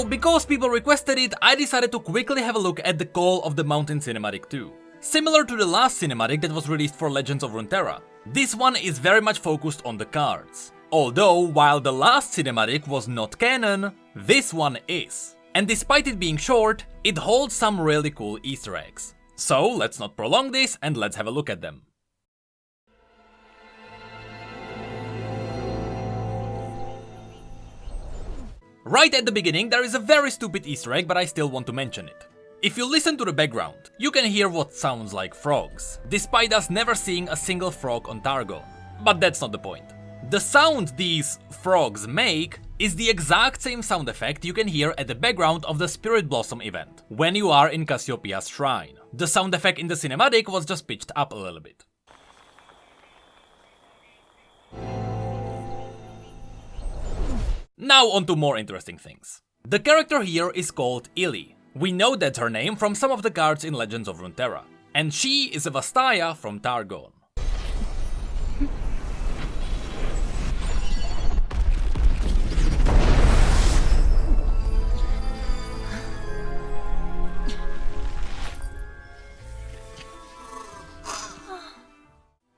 So, because people requested it, I decided to quickly have a look at the Call of the Mountain cinematic too. Similar to the last cinematic that was released for Legends of Runeterra, this one is very much focused on the cards. Although, while the last cinematic was not canon, this one is. And despite it being short, it holds some really cool Easter eggs. So, let's not prolong this and let's have a look at them. Right at the beginning, there is a very stupid Easter egg, but I still want to mention it. If you listen to the background, you can hear what sounds like frogs, despite us never seeing a single frog on Targon. But that's not the point. The sound these frogs make is the exact same sound effect you can hear at the background of the Spirit Blossom event, when you are in Cassiopeia's shrine. The sound effect in the cinematic was just pitched up a little bit. Now on to more interesting things. The character here is called Illy. We know that's her name from some of the cards in Legends of Runeterra. And she is a Vastaya from Targon.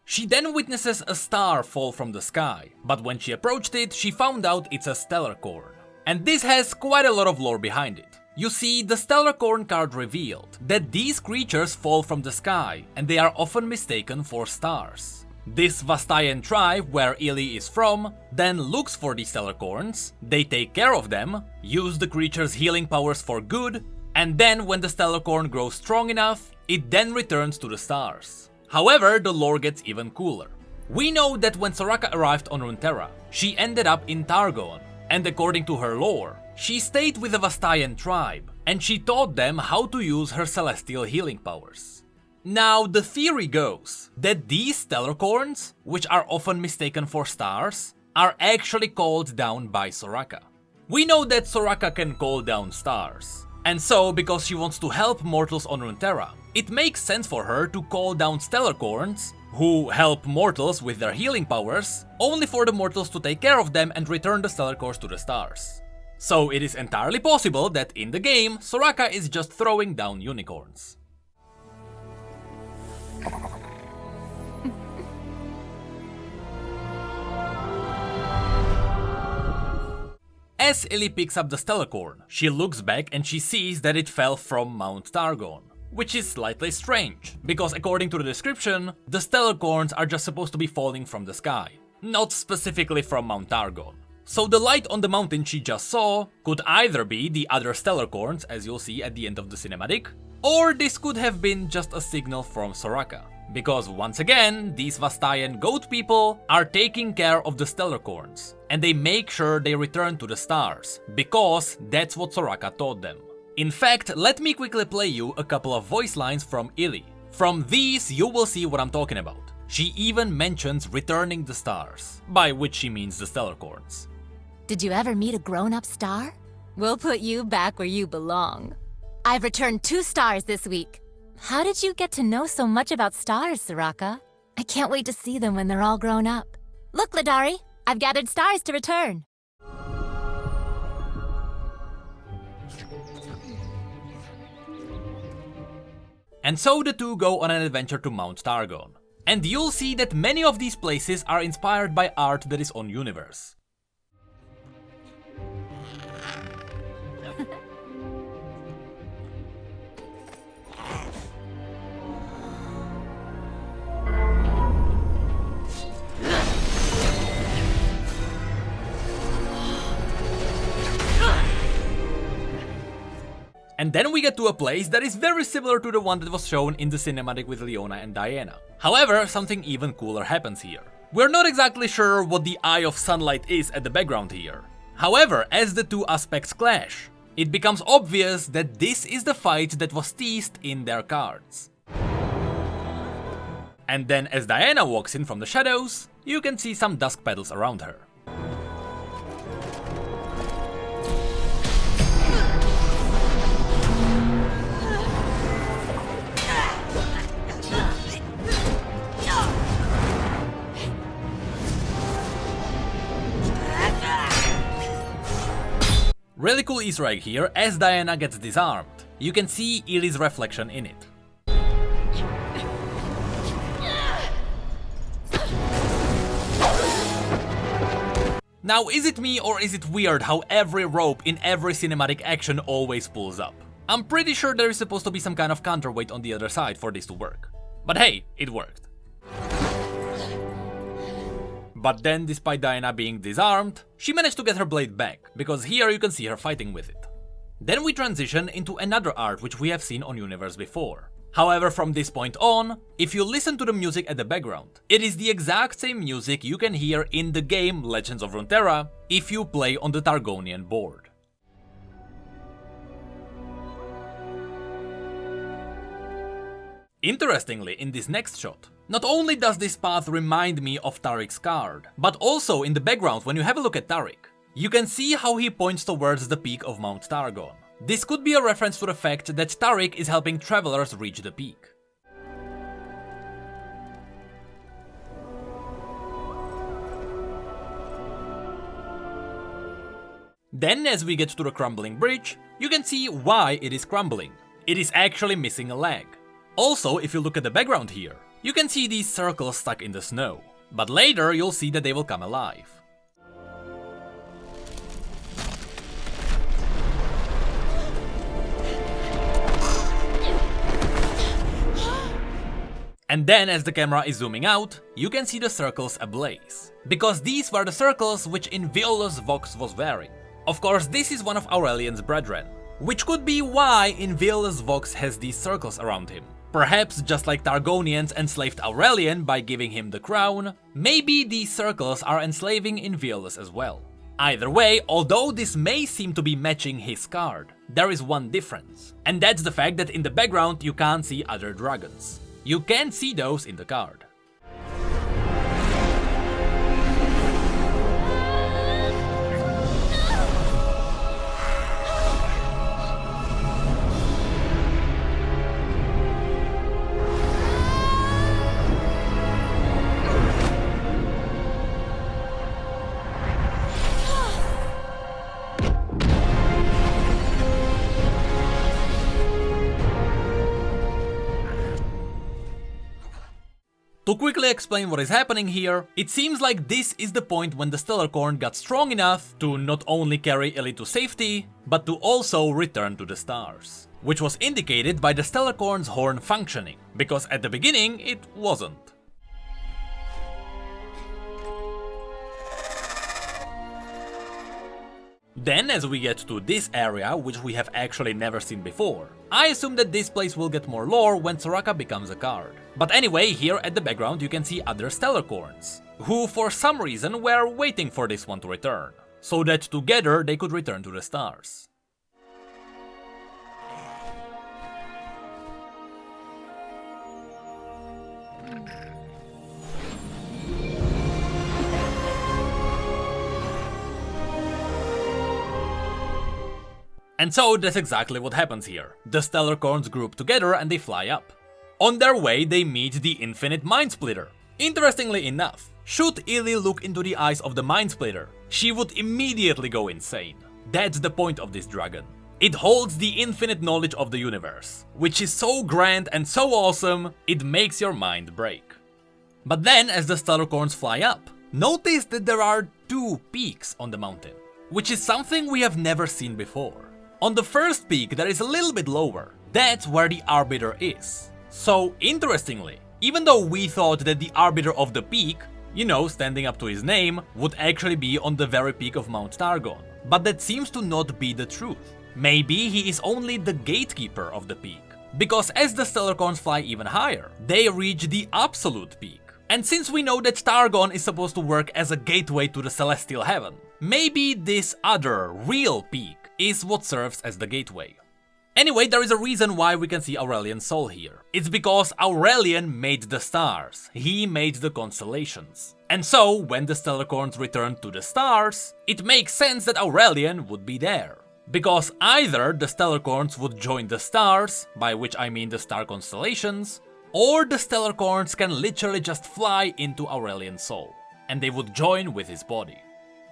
She then witnesses a star fall from the sky, but when she approached it, she found out it's a Stellarcorn. And this has quite a lot of lore behind it. You see, the Stellarcorn card revealed that these creatures fall from the sky, and they are often mistaken for stars. This Vastayan tribe, where Illy is from, then looks for the Stellarcorns, they take care of them, use the creature's healing powers for good, and then when the Stellarcorn grows strong enough, it then returns to the stars. However, the lore gets even cooler. We know that when Soraka arrived on Runeterra, she ended up in Targon, and according to her lore, she stayed with the Vastayan tribe, and she taught them how to use her celestial healing powers. Now, the theory goes that these Stellarcorns, which are often mistaken for stars, are actually called down by Soraka. We know that Soraka can call down stars, and so, because she wants to help mortals on Runeterra, it makes sense for her to call down Stellarcorns, who help mortals with their healing powers, only for the mortals to take care of them and return the Stellarcorns to the stars. So it is entirely possible that in the game, Soraka is just throwing down unicorns. As Illy picks up the Stellarcorn, she looks back and she sees that it fell from Mount Targon. Which is slightly strange, because according to the description, the Stellarcorns are just supposed to be falling from the sky, not specifically from Mount Targon. So the light on the mountain she just saw could either be the other Stellarcorns, as you'll see at the end of the cinematic, or this could have been just a signal from Soraka. Because once again, these Vastayan goat people are taking care of the Stellarcorns, and they make sure they return to the stars, because that's what Soraka taught them. In fact, let me quickly play you a couple of voice lines from Illy. From these, you will see what I'm talking about. She even mentions returning the stars, by which she means the Stellarcorns. Did you ever meet a grown-up star? We'll put you back where you belong. I've returned 2 stars this week. How did you get to know so much about stars, Soraka? I can't wait to see them when they're all grown up. Look, Ladari, I've gathered stars to return. And so the two go on an adventure to Mount Targon. And you'll see that many of these places are inspired by art that is on Universe. And then we get to a place that is very similar to the one that was shown in the cinematic with Leona and Diana. However, something even cooler happens here. We're not exactly sure what the Eye of Sunlight is at the background here. However, as the two aspects clash, it becomes obvious that this is the fight that was teased in their cards. And then as Diana walks in from the shadows, you can see some dusk petals around her. Really cool Easter egg here, as Diana gets disarmed, you can see Ellie's reflection in it. Now, is it me or is it weird how every rope in every cinematic action always pulls up? I'm pretty sure there is supposed to be some kind of counterweight on the other side for this to work. But hey, it worked. But then, despite Diana being disarmed, she managed to get her blade back, because here you can see her fighting with it. Then we transition into another art which we have seen on Universe before. However, from this point on, if you listen to the music at the background, it is the exact same music you can hear in the game Legends of Runeterra if you play on the Targonian board. Interestingly, in this next shot, not only does this path remind me of Tariq's card, but also in the background when you have a look at Tariq, you can see how he points towards the peak of Mount Targon. This could be a reference to the fact that Tariq is helping travelers reach the peak. Then, as we get to the crumbling bridge, you can see why it is crumbling. It is actually missing a leg. Also, if you look at the background here, you can see these circles stuck in the snow, but later you'll see that they will come alive. And then, as the camera is zooming out, you can see the circles ablaze, because these were the circles which Inviolus Vox was wearing. Of course, this is one of Aurelian's brethren, which could be why Inviolus Vox has these circles around him. Perhaps just like Targonians enslaved Aurelian by giving him the crown, maybe these circles are enslaving Inviolus as well. Either way, although this may seem to be matching his card, there is one difference, and that's the fact that in the background you can't see other dragons. You can see those in the card. To quickly explain what is happening here, it seems like this is the point when the Stellarcorn got strong enough to not only carry Ellie to safety, but to also return to the stars. Which was indicated by the Stellarcorn's horn functioning, because at the beginning it wasn't. Then, as we get to this area, which we have actually never seen before, I assume that this place will get more lore when Soraka becomes a card. But anyway, here at the background you can see other Stellarcorns, who for some reason were waiting for this one to return, so that together they could return to the stars. And so that's exactly what happens here. The Stellarcorns group together and they fly up. On their way they meet the Infinite Mind Splitter. Interestingly enough, should Illy look into the eyes of the Mind Splitter, she would immediately go insane. That's the point of this dragon. It holds the infinite knowledge of the universe, which is so grand and so awesome, it makes your mind break. But then, as the Stellarcorns fly up, notice that there are two peaks on the mountain, which is something we have never seen before. On the first peak that is a little bit lower, that's where the Arbiter is. So, interestingly, even though we thought that the Arbiter of the peak, you know, standing up to his name, would actually be on the very peak of Mount Targon, but that seems to not be the truth. Maybe he is only the gatekeeper of the peak, because as the Stellarcorns fly even higher, they reach the absolute peak. And since we know that Targon is supposed to work as a gateway to the celestial heaven, maybe this other, real peak is what serves as the gateway. Anyway, there is a reason why we can see Aurelian's soul here. It's because Aurelian made the stars, he made the constellations. And so, when the Stellarcorns return to the stars, it makes sense that Aurelian would be there. Because either the Stellarcorns would join the stars, by which I mean the star constellations, or the Stellarcorns can literally just fly into Aurelian's soul, and they would join with his body.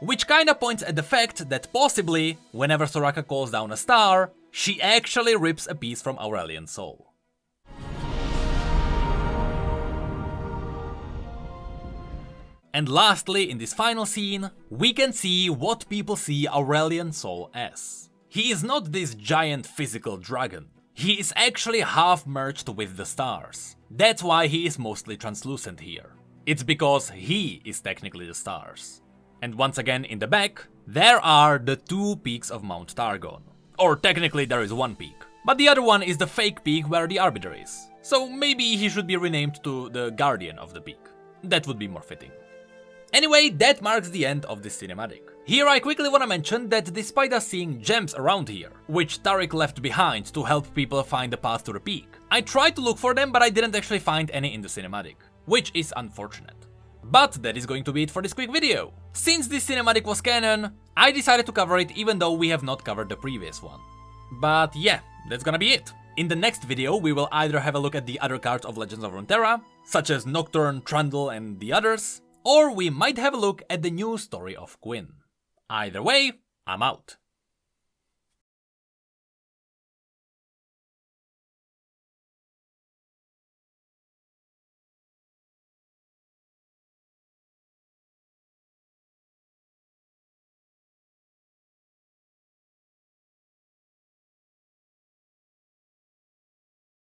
which kinda points at the fact that possibly, whenever Soraka calls down a star, she actually rips a piece from Aurelian's soul. And lastly, in this final scene, we can see what people see Aurelian's soul as. He is not this giant physical dragon. He is actually half merged with the stars. That's why he is mostly translucent here. It's because he is technically the stars. And once again in the back, there are the 2 peaks of Mount Targon. Or technically there is 1 peak. But the other one is the fake peak where the Arbiter is. So maybe he should be renamed to the Guardian of the Peak. That would be more fitting. Anyway, that marks the end of this cinematic. Here I quickly wanna mention that despite us seeing gems around here, which Tariq left behind to help people find the path to the peak, I tried to look for them but I didn't actually find any in the cinematic, which is unfortunate. But that is going to be it for this quick video. Since this cinematic was canon, I decided to cover it even though we have not covered the previous one. But yeah, that's gonna be it. In the next video we will either have a look at the other cards of Legends of Runeterra, such as Nocturne, Trundle and the others, or we might have a look at the new story of Gwyn. Either way, I'm out.